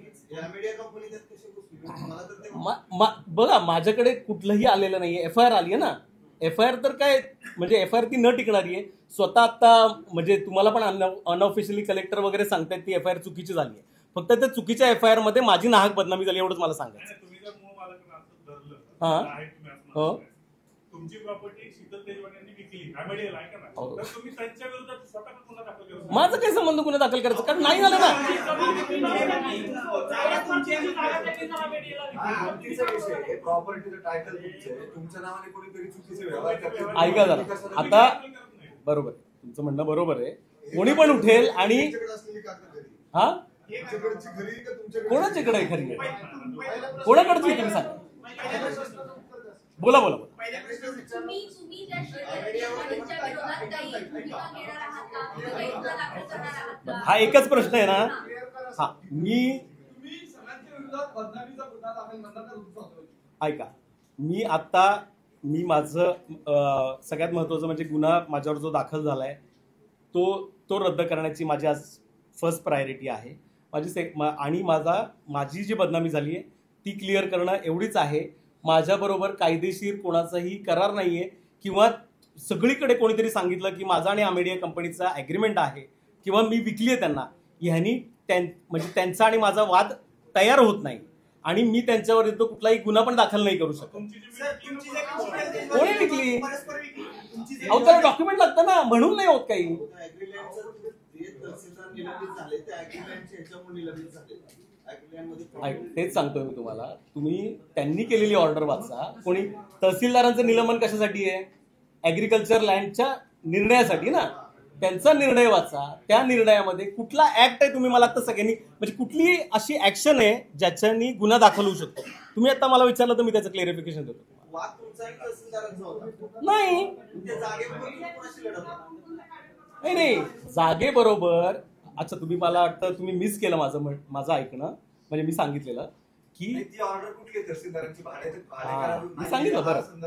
बघा माझ्याकडे कुठलंही आलेलं नाहीये. FIR आली आहे ना. FIR तर काय म्हणजे FIR ती न टिकणारी आहे. स्वतः आता म्हणजे तुम्हाला पण अनऑफिशियली कलेक्टर वगैरे सांगतायत ती FIR चुकीची झाली आहे. फक्त त्या चुकीच्या FIR मध्ये माझी नाहक बदनामी झाली एवढंच मला सांगायचं. हो
तुमची प्रॉपर्टी शीतल तेजवाले यांनी विकली अमेडियाला आहे का ना, तर तुम्ही त्यांच्या विरोधात स्वतः गुन्हा दाखल करू.
माझं काय संबंध गुन्हा दाखल करायचं, कारण नाही झालं ना.
प्रॉपर्टीचं टायटल तुमच्या नावाने कोणीतरी चुकीचे व्यवहार करते.
ऐका जरा आता बरोबर तुमचं म्हणणं बरोबर आहे. कोणी पण उठेल आणि हा कोणाच्याकडे आहे खरी कोणाकडची तुम्ही सांगा. बोला हा एकच प्रश्न आहे ना. हा ऐका मी माझं सगळ्यात महत्वाचं म्हणजे गुन्हा माझ्यावर जो दाखल झालाय तो रद्द करण्याची माझी आज फर्स्ट प्रायोरिटी आहे. आणि माझी जी बदनामी झाली आहे ती क्लिअर करणं एवढीच आहे. माझ्याबरोबर कायदेशीर कोणाचाही करार नाहीये किंवा सगळीकडे कोणीतरी सांगितलं की माझा आणि अमेडिया कंपनीचा ॲग्रीमेंट आहे किंवा मी विकली आहे त्यांना. ह्यानी म्हणजे त्यांचा आणि माझा वाद तयार होत नाही आणि मी त्यांच्यावर कुठलाही गुन्हा पण दाखल नाही करू शकत. कोणी विकली अहो त्याला डॉक्युमेंट लागतं ना, म्हणून नाही होत काही. तेच सांगतोय मी तुम्हाला. तुम्ही त्यांनी केलेली ऑर्डर वाचा. कोणी तहसीलदारांचं निलंबन कशासाठी आहे, ऍग्रिकल्चर लँडच्या निर्णयासाठी ना. त्यांचा निर्णय वाचा. त्या निर्णयामध्ये कुठला ऍक्ट आहे तुम्ही मला आता सगळ्यांनी म्हणजे कुठली अशी ऍक्शन आहे ज्याच्यानी गुन्हा दाखल होऊ शकतो. तुम्ही आता मला विचारलं तर मी त्याचं क्लिअरिफिकेशन देतो.
वाद तुमचा एक तहसीलदारांचा होता.
नाही
त्या जागेवर कोणाशी लढत होता?
नाही जागेबरोबर. अच्छा, तुम्ही मला वाटतं तुम्ही मिस केलं माझं ऐकणं. म्हणजे मी सांगितलेलं की
ती ऑर्डर कुठली आहे तहसीलदारांची?
मी सांगितलं.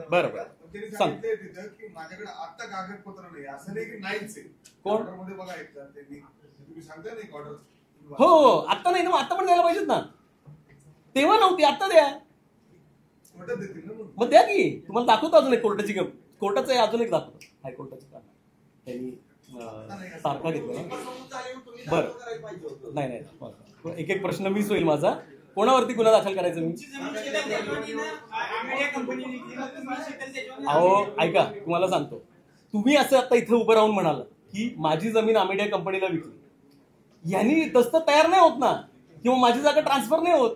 बरं
त्यांनी
सांग.
सांगितलंय तिथं की माझ्याकडे आता कागदपत्र नाही, असं नाही की नाहीच आहे.
कोण?
ऑर्डर मध्ये बघा एकदा त्यांनी तुम्ही सांगताय नाही ऑर्डर.
हो आता नाही ना, मग आता पण द्यायला पाहिजेत ना. तेव्हा नव्हती, आता द्या.
कोर्टात देतील ना मग.
मग द्या की. तुम्हाला दाखवतो अजून एक कोर्टाचं आहे, अजून एक दाखवतो हायकोर्टाचं कारण त्यांनी सारखा घेतला ना. बरं नाही एक एक प्रश्न मिस होईल माझा. कोणावरती गुन्हा दाखल करायचा मी? अहो ऐका, तुम्हाला सांगतो. तुम्ही असं आता इथे उभं राहून म्हणाल की माझी जमीन आमेडिया कंपनीला विकली. यांनी तसं तयार नाही होत ना, किंवा माझी जागा ट्रान्सफर नाही होत.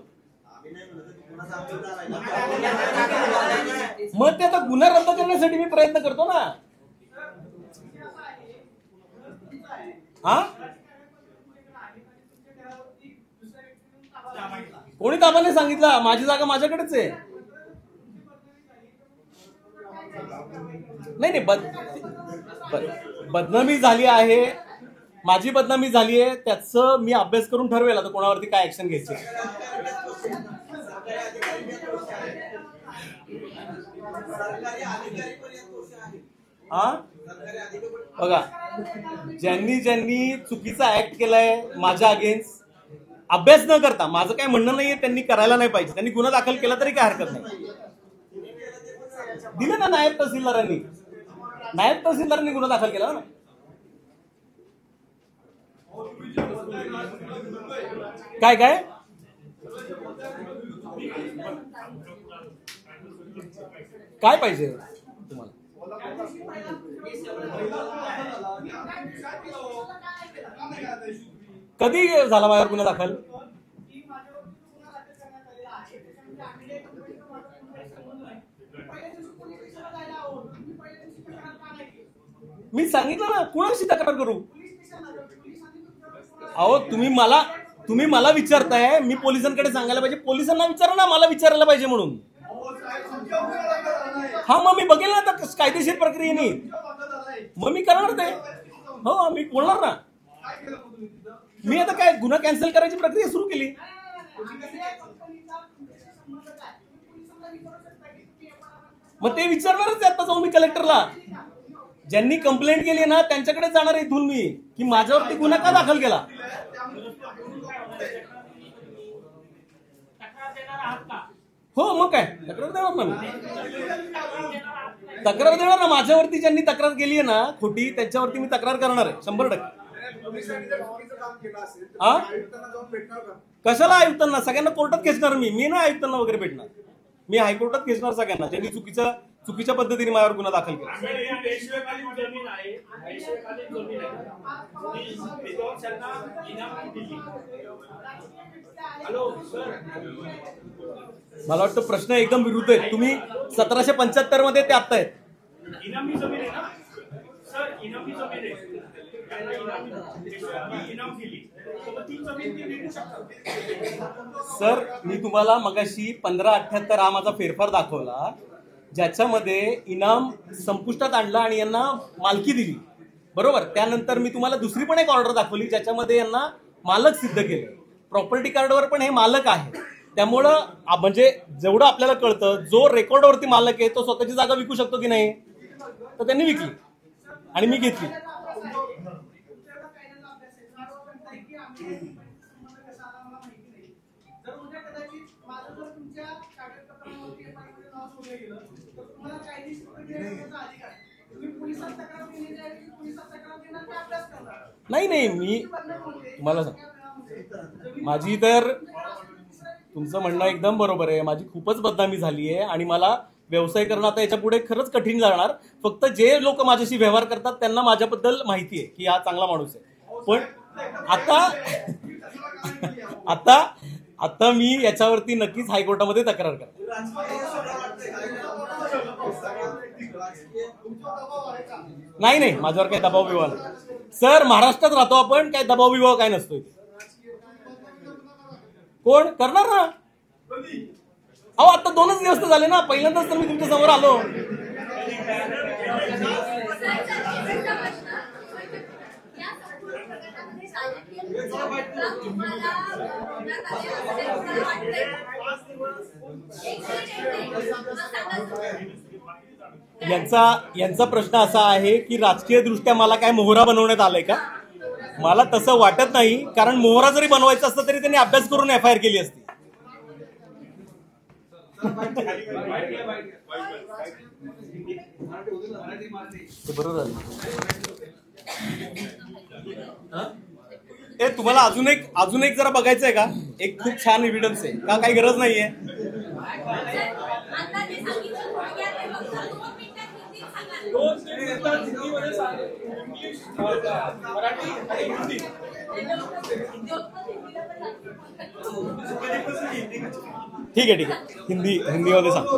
मग ते आता गुन्हा रद्द करण्यासाठी मी प्रयत्न करतो ना. हा कोणी ताबाने सांगितलं? माझी जागा माझ्याकडेच आहे. नाही बदनामी झाली आहे, माझी बदनामी झाली आहे, त्याचं मी अभ्यास करून ठरवेल आता कोणावरती काय ऍक्शन घ्यायची. हा बघा, ज्यांनी चुकीचा ऍक्ट केलाय माझ्या अगेन्स्ट, अभ्यास न करता, माझं काय म्हणणं नाहीये त्यांनी करायला नाही पाहिजे, त्यांनी गुन्हा दाखल केला तरी काय हरकत नाही. दिलं ना नायब तहसीलदारांनी गुन्हा दाखल केला ना. काय काय पाहिजे तुम्हाला? कधी झाला माझ्यावर गुन्हा दाखल? मी सांगितलं ना, कुणाशी तक्रार करू? अहो तुम्ही मला विचारताय, मी पोलिसांकडे सांगायला पाहिजे. पोलिसांना विचारा ना, मला विचारायला पाहिजे म्हणून. हा मग मी बघेल ना तर कायदेशीर प्रक्रियेने, मग मी करणार ते. हो मी बोलणार ना. मी आता काय गुन्हा कॅन्सल करायची प्रक्रिया सुरू केली. मग ते विचारणारच आता जाऊन मी कलेक्टरला. ज्यांनी कंप्लेंट केली ना त्यांच्याकडे जाणार आहे इथून मी, की माझ्यावरती गुन्हा का दाखल केला. हो मग काय तक्रार देणार ना मी. तक्रार देणार ना. माझ्यावरती ज्यांनी तक्रार केली आहे ना खोटी, त्यांच्यावरती मी तक्रार करणार आहे 100%. कशाला आयुक्तांना? सगळ्यांना कोर्टात खेचणार मी ना आयुक्तांना वगैरे भेटणार. मी हायकोर्टात खेचणार सगळ्यांना ज्यांनी चुकीच्या पद्धतीने माझ्यावर गुन्हा दाखल केला. मला वाटतं प्रश्न एकदम विरुद्ध आहे. तुम्ही 1775 मध्ये ते आत्ता आहेत. सर मी तुम्हाला मगाशी 1578 हा माझा फेरफार दाखवला, ज्याच्यामध्ये इनाम संपुष्टात आणला आणि यांना मालकी दिली. बरोबर. त्यानंतर मी तुम्हाला दुसरी पण एक ऑर्डर दाखवली ज्याच्यामध्ये यांना मालक सिद्ध केले. प्रॉपर्टी कार्डवर पण हे मालक आहे. त्यामुळं म्हणजे जेवढं आपल्याला कळतं, जो रेकॉर्डवरती मालक आहे तो स्वतःची जागा विकू शकतो की नाही, तर त्यांनी विकली आणि मी घेतली. नाही मी तुम्हाला सांग, माझी तर तुमचं म्हणणं एकदम बरोबर आहे. माझी खूपच बदनामी झाली आहे आणि मला व्यवसाय करणं आता याच्या पुढे खरंच कठीण जाणार. फक्त जे लोक माझ्याशी व्यवहार करतात त्यांना माझ्याबद्दल माहिती आहे की हा चांगला माणूस आहे. पण आता मी याच्यावरती नक्कीच हायकोर्टामध्ये तक्रार करतो. नाही माझ्यावर काही दबाव बिबाव नाही. सर महाराष्ट्रात राहतो आपण, काय दबाव विभाव काय नसतो इथे. कोण करणार ना. अहो आता 2च दिवस तर झाले ना, पहिल्यांदाच तर मी तुमच्या समोर आलो. यांचा प्रश्न असा आहे की राजकीय दृष्ट्या मला काय मोहरा बनवण्यात आलंय का. मला तसं वाटत नाही, कारण मोहरा जरी बनवायचं असतं तरी त्यांनी अभ्यास करून FIR केली असती. बरोबर झालं. तुम्हाला अजून एक जरा बघायचं आहे का. एक खूप छान एव्हिडन्स आहे का, काही गरज नाहीये. ठीक आहे हिंदीमध्ये सांगतो.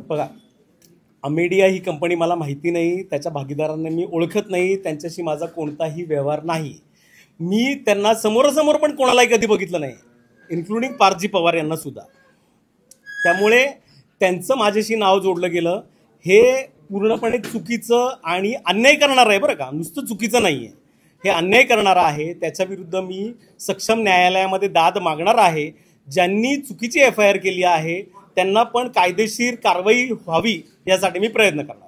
बघा, अमेडिया ही कंपनी मला माहिती नाही, त्याच्या भागीदारांना मी ओळखत नाही, त्यांच्याशी माझा कोणताही व्यवहार नाही. मी त्यांना समोरासमोर पण कोणालाही कधी बघितलं नाही, इन्क्लुडिंग पारजी पवार यांना सुद्धा. त्यामुळे त्यांचं माझ्याशी नाव जोडलं गेलं हे पूर्णपणे चुकीचं आणि अन्याय करणारं आहे. बरं का, नुसतं चुकीचं नाही आहे, हे अन्याय करणारं आहे. त्याच्याविरुद्ध मी सक्षम न्यायालयामध्ये दाद मागणार आहे. ज्यांनी चुकीची FIR केली आहे त्यांना पण कायदेशीर कारवाई व्हावी यासाठी मी प्रयत्न करणार.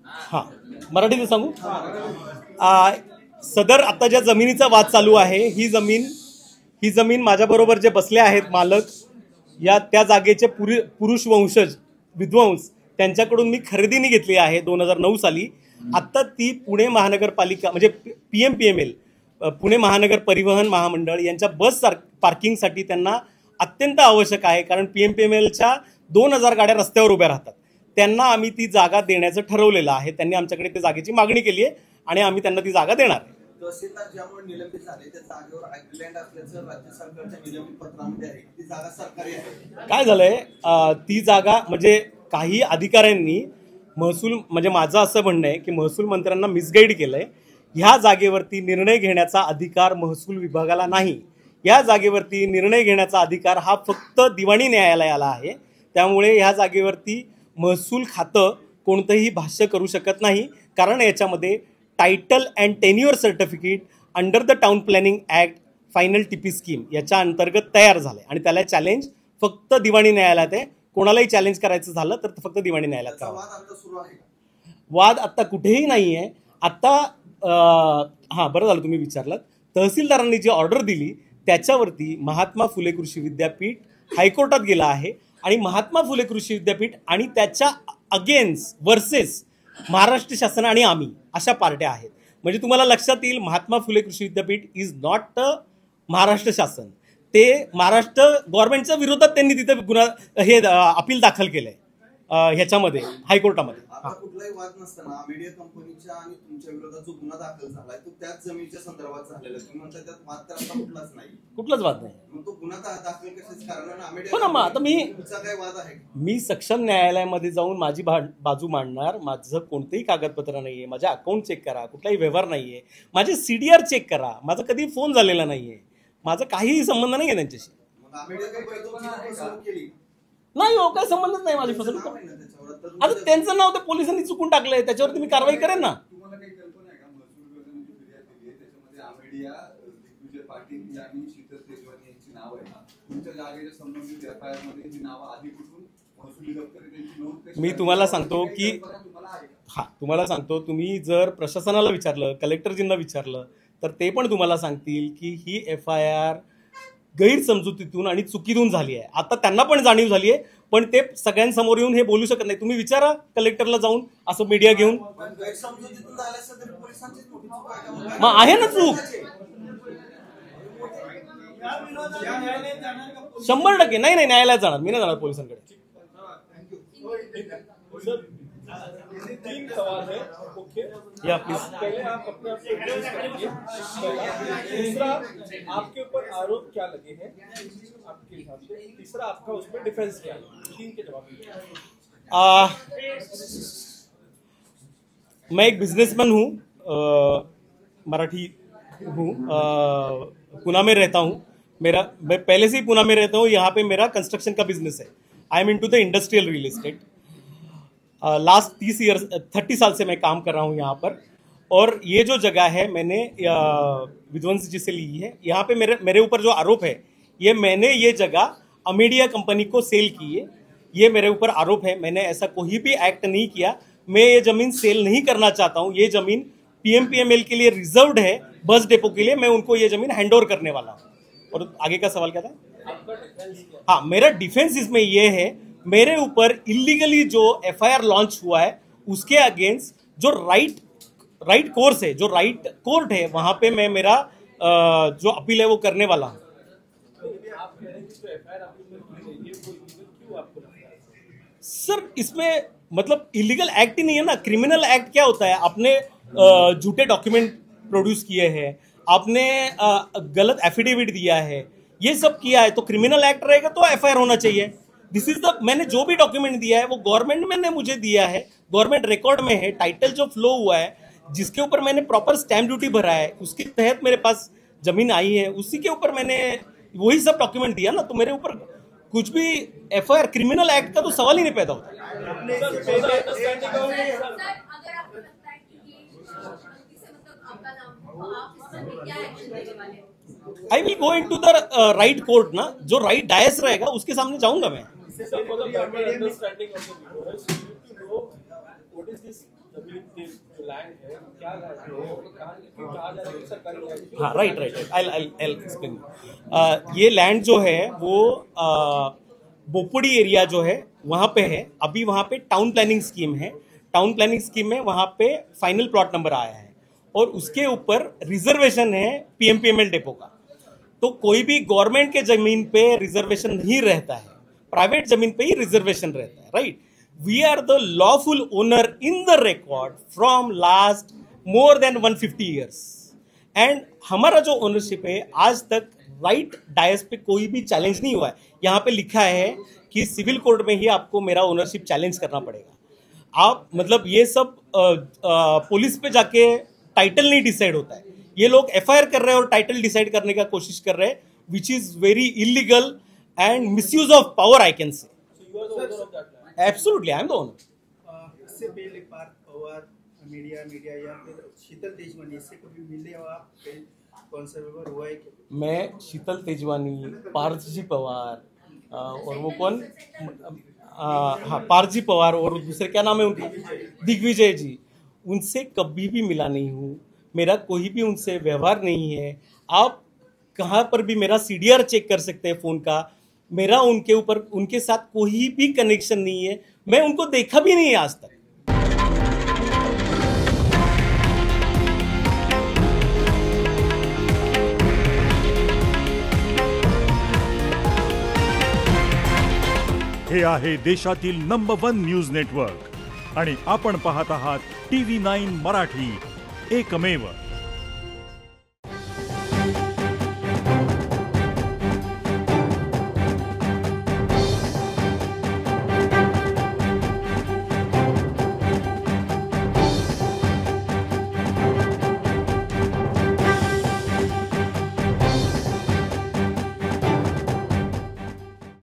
हा, मराठीत सांगू. सदर आता ज्या जमिनीचा वाद चालू आहे, ही जमीन माझ्याबरोबर जे बसले आहेत मालक, त्या जागेचे पुरुष वंशज विद्वांस त्यांच्याकडून मी खरेदीने घेतली आहे 2009 साली. आत्ता ती पुणे महानगरपालिका म्हणजे PMPML पुणे महानगर परिवहन महामंडळ यांच्या बस पार्किंगसाठी त्यांना अत्यंत आवश्यक आहे, कारण PMPMLच्या 2000 गाड्या रस्त्यावर उभ्या राहतात. त्यांना आम्ही ती जागा देण्याचं ठरवलेलं आहे. त्यांनी आमच्याकडे त्या जागेची मागणी केली आहे आणि आम्ही त्यांना ती जागा देणार आहे.
तहसीलदार ज्यामुळे निलंबित झाले त्या जागेवर ॲग्रीलँड असल्याचं राज्य सरकारच्या निलंबित पत्रामध्ये आहे. ती जागा सरकारी आहे.
काय झालंय, ती जागा म्हणजे काही अधिकाऱ्यांनी महसूल म्हणजे माझं असं म्हणणं आहे की महसूल मंत्र्यांना मिसगाईड केलंय. ह्या जागेवरती निर्णय घेण्याचा अधिकार महसूल विभागाला नाही. या जागेवरती निर्णय घेण्याचा अधिकार हा फक्त दिवाणी न्यायालयाला आहे. त्यामुळे ह्या जागेवरती महसूल खातं कोणतंही भाष्य करू शकत नाही, कारण याच्यामध्ये title and tenure certificate under the town planning act final TP scheme याच्या अंतर्गत तयार झाले आणि त्याला चॅलेंज फक्त दिवाणी न्यायालयात आहे. कोणालाही चॅलेंज करायचं झालं तर फक्त दिवाणी न्यायालयात करावं. वाद आत्ता कुठेही नाही आहे. आत्ता हां, बरं झालं तुम्ही विचारलं. तहसीलदारांनी जी ऑर्डर दिली त्याच्यावरती महात्मा फुले कृषी विद्यापीठ हायकोर्टात गेला आहे आणि महात्मा फुले कृषी विद्यापीठ आणि त्याच्या अगेन्स्ट वर्सेस महाराष्ट्र शासन आणि आम्ही अशा पार्ट्या आहेत. म्हणजे तुम्हाला लक्षात येईल, महात्मा फुले कृषी विद्यापीठ इज नॉट महाराष्ट्र शासन. ते महाराष्ट्र गव्हर्नमेंटच्या विरोधात त्यांनी तिथे अपील दाखल केलंय ह्याच्यामध्ये हायकोर्टामध्ये.
कुठलाही वाद नसताना मीडिया कंपनीच्या आणि तुमच्या विरोधात जो गुन्हा दाखल झालाय तो त्याच जमिनीच्या संदर्भात झालेला आहे. तुम्ही म्हणता त्यात वाद तर आता कुठलाच नाही.
कुठलाच वाद नाही.
मग तो गुन्हा दाखल कशाच कारण
आता
तुमचा काय वाद आहे.
मी सक्षम न्यायालयामध्ये जाऊन माझी बाजू मांडणार. माझं कोणतेही कागदपत्र नाहीये, माझे अकाउंट चेक करा, कुठलाही व्यवहार नाहीये, माझे CDR चेक करा, माझा कधी फोन झालेला नाहीये, माझा काहीही संबंध नाहीये त्यांच्याशी. नाही हो, काय संबंधच नाही माझी फसवणूक. आता त्यांचं नाव त्या पोलिसांनी चुकून टाकलंय, त्याच्यावर तुम्ही कारवाई करेन ना.
तुम्हाला काही कल्पना आहे का, महसूल विभागाने जी फिर्याद दिली आहे त्याच्यामध्ये आमेडिया, दिग्विजय पाटील आणि शीतल तेजवानी यांची नाव आहे. तुमच्या जागेच्या संबंधित FIR मध्ये ही नावं आधी कुठून महसूल दप्तरी त्यांची नोंद.
मी तुम्हाला सांगतो की तुम्हाला सांगतो, तुम्ही जर प्रशासनाला विचारलं, कलेक्टरजींना विचारलं तर ते पण तुम्हाला सांगतील की ही FIR गैरसमजुतीतून आणि चुकीतून झाली आहे. आता त्यांना पण जाणीव झाली आहे. पण ते सगळ्यांसमोर येऊन हे बोलू शकत नाही. तुम्ही विचारा कलेक्टरला जाऊन असं मीडिया घेऊन.
पण गैरसमजुतीतून झालं असेल तरी पोलिसांचीच मोठी चूक आहे का?
मग आहे ना चूक, 100%. नाही न्यायालयात जाणार, मी नाही जाणार पोलिसांकडे.
तीन सवाल है मुख्य.
या प्लीज.
पहले आप अपना इंट्रोड्यूस करिए. दूसरा, आपके ऊपर आरोप क्या लगे हैं आपके हिसाब से. तीसरा, आपका उसमें डिफेंस क्या है. 3 के जवाब दीजिए.
मैं एक बिजनेसमैन हूँ, मराठी हूँ, पुणे में रहता हूँ. मैं पहले से ही पुणे में रहता हूँ. यहाँ पे मेरा कंस्ट्रक्शन का बिजनेस है. I am into the industrial real estate. Last 30 साल से मैं काम कर रहा हूँ यहाँ पर. और ये जो जगह है मैंने विध्वंस जी से ली है. यहाँ पे मेरे ऊपर जो आरोप है, ये मैंने ये जगह अमेडिया कंपनी को सेल की है. ये मेरे ऊपर आरोप है. मैंने ऐसा कोई भी एक्ट नहीं किया. मैं ये जमीन सेल नहीं करना चाहता हूँ. ये जमीन PMPML के लिए रिजर्व्ड है, बस डेपो के लिए. मैं उनको ये जमीन हैंडओवर करने वाला हूँ. और आगे का सवाल क्या था? हाँ, मेरा डिफेंस इसमें ये है, मेरे ऊपर इलीगली जो FIR लॉन्च हुआ है उसके अगेंस्ट जो राइट कोर्स है, जो राइट कोर्ट है, वहां पे मैं मेरा जो अपील है वो करने वाला हूँ. सर इसमें मतलब इलीगल एक्ट ही नहीं है ना. क्रिमिनल एक्ट क्या होता है? आपने झूठे डॉक्यूमेंट प्रोड्यूस किए हैं, आपने गलत एफिडेविट दिया है, ये सब किया है तो क्रिमिनल एक्ट रहेगा तो FIR होना चाहिए. दिस इज द, मैंने जो भी डॉक्यूमेंट दिया है वो गवर्नमेंट ने मुझे दिया है, गवर्नमेंट रिकॉर्ड में है. टाइटल जो फ्लो हुआ है, जिसके ऊपर मैंने प्रॉपर स्टैम्प ड्यूटी भरा है, उसके तहत मेरे पास जमीन आई है, उसी के ऊपर मैंने वही सब डॉक्यूमेंट दिया ना. तो मेरे ऊपर कुछ भी FIR, क्रिमिनल एक्ट का तो सवाल ही नहीं पैदा होता. I will go into the right court ना. जो राइट डायस रहेगा उसके सामने जाऊंगा मैं. हाँ, राइट. I explain. ये लैंड जो है वो बोपुड़ी एरिया जो है वहां पे है. अभी वहां पे टाउन प्लानिंग स्कीम है. टाउन प्लानिंग स्कीम में वहां पे फाइनल प्लॉट नंबर आया है और उसके ऊपर रिजर्वेशन है PMPML डेपो का. तो कोई भी गवर्नमेंट के जमीन पे रिजर्वेशन नहीं रहता है, प्राइवेट जमीन पे ही रिजर्वेशन रहता है. Right. We are the lawful owner in the record from last more than 150 years. And हमारा जो ओनरशिप है आज तक राइट डायस पे कोई भी चैलेंज नहीं हुआ है. यहाँ पे लिखा है कि सिविल कोर्ट में ही आपको मेरा ओनरशिप चैलेंज करना पड़ेगा. आप मतलब ये सब पुलिस पे जाके टाइटल नहीं डिसाइड होता है. ये लोग FIR कर रहे हैं और टाइटल डिसाइड करने का कोशिश कर रहे हैं, which is very illegal end misuse of power, I can say. Absolutely, I am the owner.
इससे पहले पार्थ पवार, मीडिया या फिर शीतल तेजवानी, इससे कभी मिले हो आप? कौन सा व्यवहार हुआ है? मैं
शीतल तेजवानी, पार्थजी पवार और वो कौन, हाँ पार्थजी पवार और दूसरे क्या नाम है उनका, दिग्विजय जी, उनसे कभी भी मिला नहीं हूँ. मेरा कोई भी उनसे व्यवहार नहीं है. आप कहाँ पर भी मेरा CDR चेक कर सकते हैं फ़ोन का. मेरा उनके ऊपर, उनके साथ कोई भी कनेक्शन नहीं है. मैं उनको देखा भी नहीं है आज तक.
हे आहे देशातील नंबर 1 न्यूज नेटवर्क आणि आपण पाहत आहात TV9 मराठी, एकमेव.